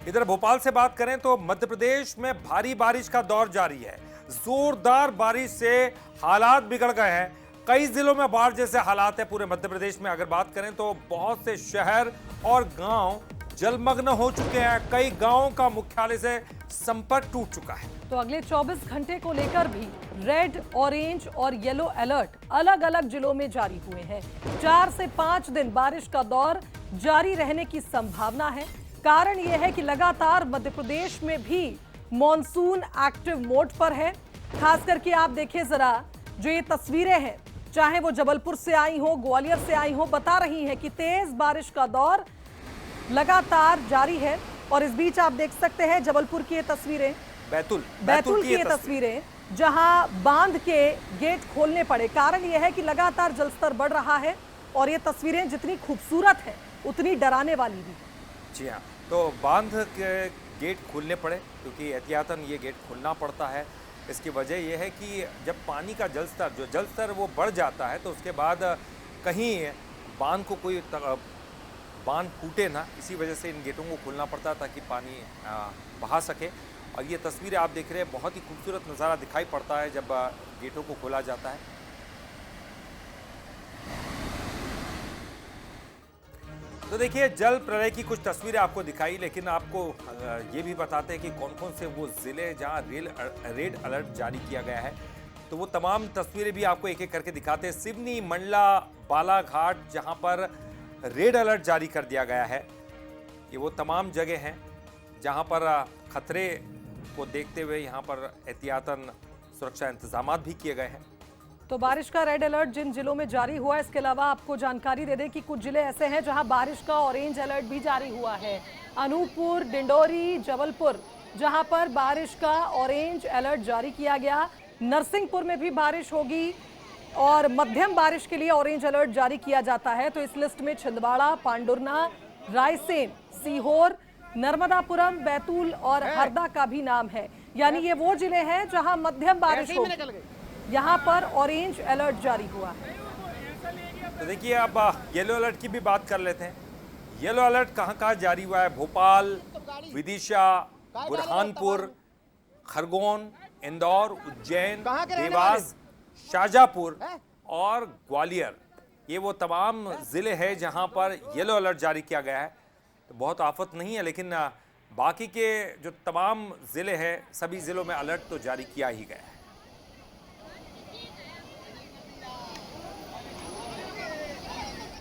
इधर भोपाल से बात करें तो मध्य प्रदेश में भारी बारिश का दौर जारी है। जोरदार बारिश से हालात बिगड़ गए हैं। कई जिलों में बाढ़ जैसे हालात है पूरे मध्य प्रदेश में। अगर बात करें तो बहुत से शहर और गांव जलमग्न हो चुके हैं। कई गांवों का मुख्यालय से संपर्क टूट चुका है। तो अगले 24 घंटे को लेकर भी रेड, ऑरेंज और येलो अलर्ट अलग अलग जिलों में जारी हुए हैं। 4 से 5 दिन बारिश का दौर जारी रहने की संभावना है। कारण यह है कि लगातार मध्य प्रदेश में भी मॉनसून एक्टिव मोड पर है। खास करके आप देखिए जरा, जो ये तस्वीरें हैं, चाहे वो जबलपुर से आई हो, ग्वालियर से आई हो, बता रही हैं कि तेज बारिश का दौर लगातार जारी है। और इस बीच आप देख सकते हैं जबलपुर की ये तस्वीरें, बैतूल की ये तस्वीरें, जहां बांध के गेट खोलने पड़े। कारण यह है कि लगातार जलस्तर बढ़ रहा है और ये तस्वीरें जितनी खूबसूरत है उतनी डराने वाली भी। जी हाँ, तो बांध के गेट खोलने पड़े क्योंकि एहतियातन ये गेट खोलना पड़ता है। इसकी वजह यह है कि जब पानी का जलस्तर वो बढ़ जाता है तो उसके बाद कहीं बांध को कोई बांध टूटे ना, इसी वजह से इन गेटों को खोलना पड़ता है ताकि पानी बहा सके। और ये तस्वीरें आप देख रहे हैं, बहुत ही खूबसूरत नज़ारा दिखाई पड़ता है जब गेटों को खोला जाता है। तो देखिए, जल प्रलय की कुछ तस्वीरें आपको दिखाई, लेकिन आपको ये भी बताते हैं कि कौन कौन से वो ज़िले जहां रेड अलर्ट जारी किया गया है। तो वो तमाम तस्वीरें भी आपको एक एक करके दिखाते हैं। सिवनी, मंडला, बालाघाट, जहां पर रेड अलर्ट जारी कर दिया गया है, ये वो तमाम जगह हैं जहां पर खतरे को देखते हुए यहाँ पर एहतियातन सुरक्षा इंतजाम भी किए गए हैं। तो बारिश का रेड अलर्ट जिन जिलों में जारी हुआ है, इसके अलावा आपको जानकारी दे दें कि कुछ जिले ऐसे हैं जहां बारिश का ऑरेंज अलर्ट भी जारी हुआ है। अनूपपुर, डिंडोरी, जबलपुर, जहां पर बारिश का ऑरेंज अलर्ट जारी किया गया। नरसिंहपुर में भी बारिश होगी और मध्यम बारिश के लिए ऑरेंज अलर्ट जारी किया जाता है। तो इस लिस्ट में छिंदवाड़ा, पांडुरना, रायसेन, सीहोर, नर्मदापुरम, बैतूल और हरदा का भी नाम है। यानी ये वो जिले हैं जहां मध्यम बारिश होगी, यहाँ पर ऑरेंज अलर्ट जारी हुआ है। तो देखिए, अब येलो अलर्ट की भी बात कर लेते हैं। येलो अलर्ट कहाँ कहाँ जारी हुआ है? भोपाल, विदिशा, बुरहानपुर, खरगोन, इंदौर, उज्जैन, देवास, शाजापुर और ग्वालियर, ये वो तमाम जिले हैं जहां पर येलो अलर्ट जारी किया गया है। तो बहुत आफत नहीं है, लेकिन बाकी के जो तमाम जिले हैं, सभी जिलों में अलर्ट तो जारी किया ही गया है।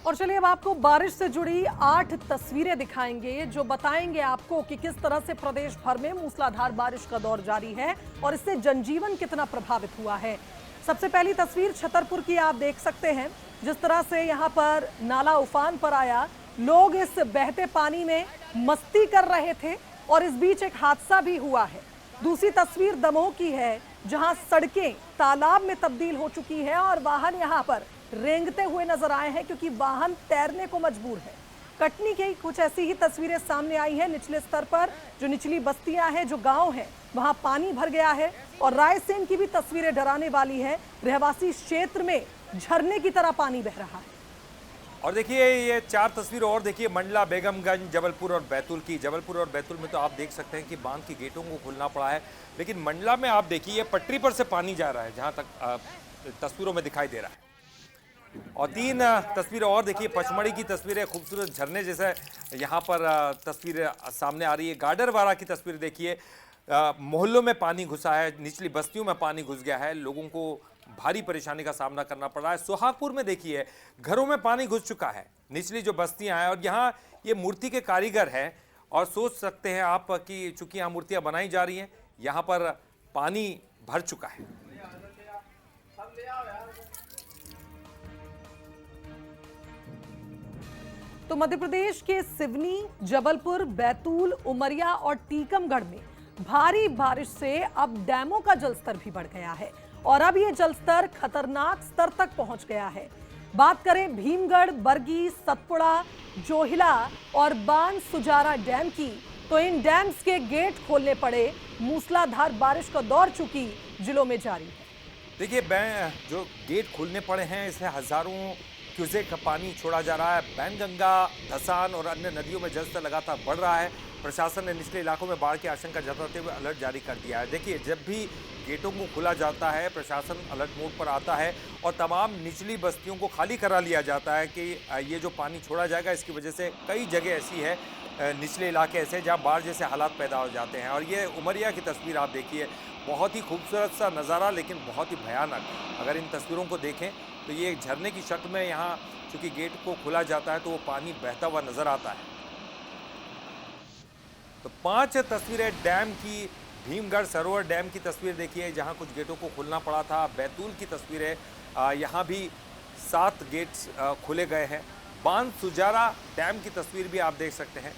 और चलिए अब आपको बारिश से जुड़ी 8 तस्वीरें दिखाएंगे जो बताएंगे आपको कि किस तरह से प्रदेश भर में मूसलाधार बारिश का दौर जारी है और इससे जनजीवन कितना प्रभावित हुआ है। सबसे पहली तस्वीर छतरपुर की आप देख सकते हैं, जिस तरह से यहाँ पर नाला उफान पर आया, लोग इस बहते पानी में मस्ती कर रहे थे और इस बीच एक हादसा भी हुआ है। दूसरी तस्वीर दमोह की है, जहां सड़कें तालाब में तब्दील हो चुकी है और वाहन यहां पर रेंगते हुए नजर आए हैं क्योंकि वाहन तैरने को मजबूर है। कटनी की कुछ ऐसी ही तस्वीरें सामने आई हैं। निचले स्तर पर जो निचली बस्तियां हैं, जो गांव हैं, वहां पानी भर गया है। और रायसेन की भी तस्वीरें डराने वाली है। रहवासी क्षेत्र में झरने की तरह पानी बह रहा है। और देखिए, ये 4 तस्वीर और देखिए, मंडला, बेगमगंज, जबलपुर और बैतूल की। जबलपुर और बैतूल में तो आप देख सकते हैं कि बांध के गेटों को खोलना पड़ा है, लेकिन मंडला में आप देखिए पटरी पर से पानी जा रहा है, जहां तक तस्वीरों में दिखाई दे रहा है। और 3 तस्वीरें और देखिए, पचमढ़ी की तस्वीरें, खूबसूरत झरने जैसे यहाँ पर तस्वीरें सामने आ रही है। गाडरवाड़ा की तस्वीर देखिए, मोहल्लों में पानी घुसा है, निचली बस्तियों में पानी घुस गया है, लोगों को भारी परेशानी का सामना करना पड़ रहा है। सुहागपुर में देखिए, घरों में पानी घुस चुका है, निचली जो बस्तियां हैं। और यहाँ ये मूर्ति के कारीगर हैं और सोच सकते हैं आप कि चूंकि यहाँ मूर्तियां बनाई जा रही हैं, यहाँ पर पानी भर चुका है। तो मध्य प्रदेश के सिवनी, जबलपुर, बैतूल, उमरिया और टीकमगढ़ में भारी बारिश से अब डैमों का जलस्तर भी बढ़ गया है और अब ये जलस्तर खतरनाक स्तर तक पहुंच गया है। बात करें भीमगढ़, बरगी, सतपुड़ा, जोहिला और बान सुजारा डैम की, तो इन डैम्स के गेट खोलने पड़े। मूसलाधार बारिश का दौर चूंकि जिलों में जारी है। देखिए, जो गेट खोलने पड़े हैं, इससे हजारों क्यूसेक का पानी छोड़ा जा रहा है। बैनगंगा, धसान और अन्य नदियों में जलस्तर लगातार बढ़ रहा है प्रशासन ने निचले इलाकों में बाढ़ की आशंका जताते हुए अलर्ट जारी कर दिया है। देखिए, जब भी गेटों को खोला जाता है, प्रशासन अलर्ट मोड पर आता है और तमाम निचली बस्तियों को खाली करा लिया जाता है कि ये जो पानी छोड़ा जाएगा, इसकी वजह से कई जगह ऐसी है, निचले इलाके ऐसे हैं जहाँ बाढ़ जैसे हालात पैदा हो जाते हैं। और ये उमरिया की तस्वीर आप देखिए, बहुत ही खूबसूरत सा नज़ारा, लेकिन बहुत ही भयानक। अगर इन तस्वीरों को देखें तो ये एक झरने की शक्ल में यहाँ चूँकि गेट को खोला जाता है तो वो पानी बहता हुआ नज़र आता है। तो 5 तस्वीरें डैम की, भीमगढ़ सरोवर डैम की तस्वीर देखिए जहां कुछ गेटों को खोलना पड़ा था। बैतूल की तस्वीरें, यहां भी 7 गेट्स खोले गए हैं। बांध सुजारा डैम की तस्वीर भी आप देख सकते हैं।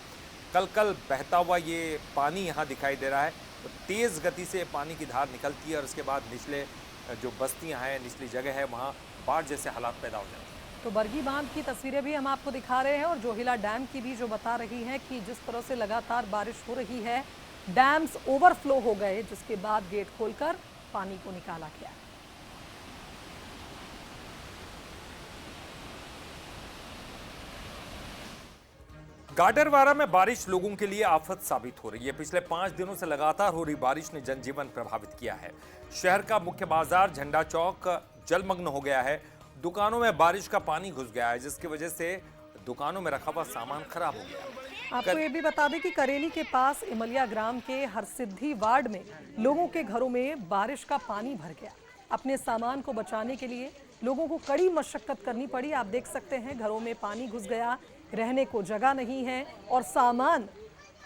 कल बहता हुआ ये पानी यहां दिखाई दे रहा है। तो तेज़ गति से पानी की धार निकलती है और उसके बाद निचले जो बस्तियां हैं, निचली जगह है, वहाँ बाढ़ जैसे हालात पैदा हो जाते हैं। तो बरगी बांध की तस्वीरें भी हम आपको दिखा रहे हैं और जोहिला डैम की भी, जो बता रही है कि जिस तरह से लगातार बारिश हो रही है, डैम्स ओवरफ्लो हो गए, जिसके बाद गेट खोलकर पानी को निकाला गया। गाडरवारा में बारिश लोगों के लिए आफत साबित हो रही है। पिछले 5 दिनों से लगातार हो रही बारिश ने जनजीवन प्रभावित किया है। शहर का मुख्य बाजार झंडा चौक जलमग्न हो गया है। दुकानों में बारिश का पानी घुस गया है, जिसकी वजह से दुकानों में रखा हुआ सामान खराब हो गया। आपको ये भी बता दें कि करेली के पास इमलिया ग्राम के हरसिद्धि वार्ड में लोगों के घरों में बारिश का पानी भर गया। अपने सामान को बचाने के लिए लोगों को कड़ी मशक्कत करनी पड़ी। आप देख सकते हैं घरों में पानी घुस गया, रहने को जगह नहीं है और सामान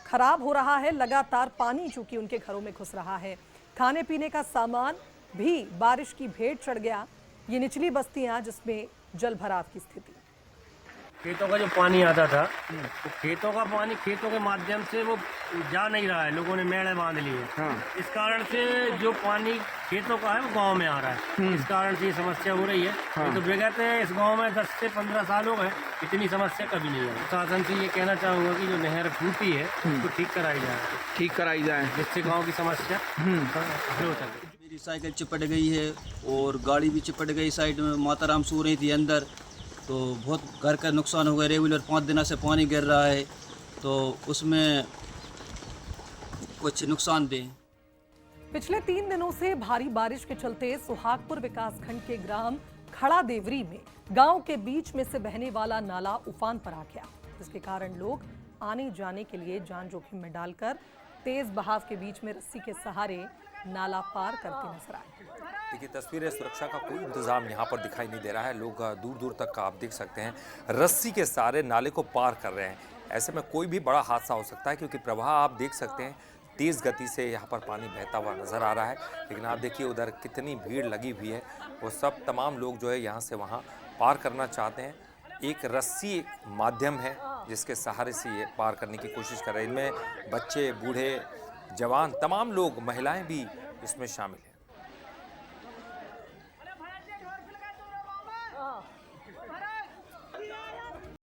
खराब हो रहा है। लगातार पानी चूंकि उनके घरों में घुस रहा है, खाने पीने का सामान भी बारिश की भेंट चढ़ गया। ये निचली बस्तियां जिसमें जल भराव की स्थिति। खेतों का जो पानी आता था, तो खेतों का पानी खेतों के माध्यम से वो जा नहीं रहा है, लोगों ने मेड़े बांध लिए। इस कारण से जो पानी खेतों का है वो गांव में आ रहा है। इस कारण से ये समस्या हो रही है। तो विगत इस गांव में 10 से 15 साल हो गए, इतनी समस्या कभी नहीं आई। शासन से ये कहना चाहूँगा कि जो नहर टूटी है तो ठीक कराई जाए, जिससे गाँव की समस्या हल हो सके। मेरी साइकिल चिपट गई है और गाड़ी भी चिपट गई। साइड में माताराम सो रही थी अंदर, तो बहुत घर का नुकसान हो गया। रेगुलर 5 दिनों से पानी गिर रहा है, तो उसमें कुछ नुकसान दे। पिछले 3 दिनों से भारी बारिश के चलते सुहागपुर विकासखंड के ग्राम खड़ा देवरी में गांव के बीच में से बहने वाला नाला उफान पर आ गया, जिसके कारण लोग आने जाने के लिए जान जोखिम में डालकर तेज बहाव के बीच में रस्सी के सहारे नाला पार करते नजर आए। देखिए, तस्वीरें, सुरक्षा का कोई इंतजाम यहाँ पर दिखाई नहीं दे रहा है। लोग दूर दूर तक का आप देख सकते हैं रस्सी के सहारे नाले को पार कर रहे हैं। ऐसे में कोई भी बड़ा हादसा हो सकता है, क्योंकि प्रवाह आप देख सकते हैं तेज़ गति से यहाँ पर पानी बहता हुआ नज़र आ रहा है। लेकिन आप देखिए उधर कितनी भीड़ लगी हुई है। वो सब तमाम लोग जो है यहाँ से वहाँ पार करना चाहते हैं। एक रस्सी एक माध्यम है जिसके सहारे से ये पार करने की कोशिश कर रहे हैं। इनमें बच्चे, बूढ़े, जवान, तमाम लोग, महिलाएं भी इसमें शामिल हैं।